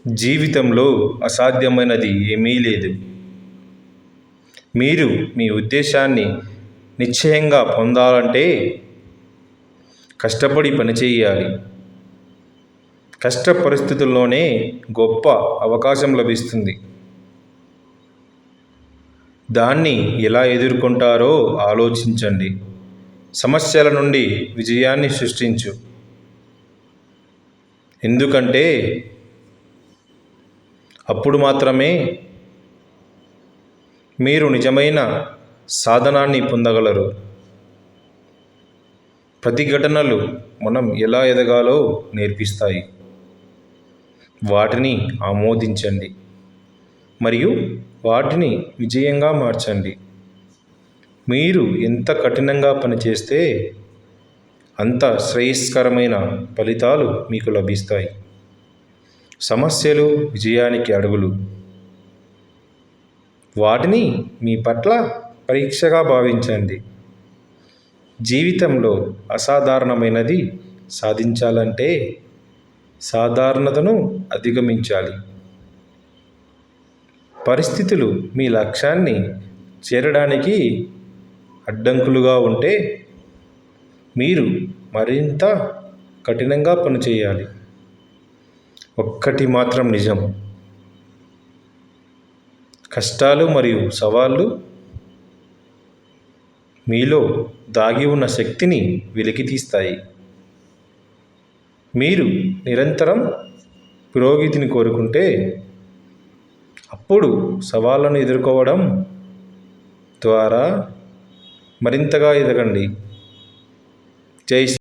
జీవితంలో అసాధ్యమైనది ఏమీ లేదు. మీరు మీ ఉద్దేశాన్ని నిశ్చయంగా పొందాలంటే కష్టపడి పనిచేయాలి. కష్ట పరిస్థితుల్లోనే గొప్ప అవకాశం లభిస్తుంది. దాన్ని ఎలా ఎదుర్కొంటారో ఆలోచించండి. సమస్యల నుండి విజయాన్ని సృష్టించు. ఎందుకంటే అప్పుడు మాత్రమే మీరు నిజమైన సాధనాన్ని పొందగలరు. ప్రతిఘటనలు మనం ఎలా ఎదగాలో నేర్పిస్తాయి. వాటిని ఆమోదించండి మరియు వాటిని విజయంగా మార్చండి. మీరు ఎంత కఠినంగా పనిచేస్తే అంత శ్రేయస్కరమైన ఫలితాలు మీకు లభిస్తాయి. సమస్యలు విజయానికి అడుగులు. వాటిని మీ పట్ల పరీక్షగా భావించండి. జీవితంలో అసాధారణమైనది సాధించాలంటే సాధారణతను అధిగమించాలి. పరిస్థితులు మీ లక్ష్యాన్ని చేరడానికి అడ్డంకులుగా ఉంటే మీరు మరింత కఠినంగా పనిచేయాలి. ఒక్కటి మాత్రం నిజం, కష్టాలు మరియు సవాళ్ళు మీలో దాగి ఉన్న శక్తిని వెలికితీస్తాయి. మీరు నిరంతరం పురోగతిని కోరుకుంటే అప్పుడు సవాళ్ళను ఎదుర్కోవడం ద్వారా మరింతగా ఎదగండి. జై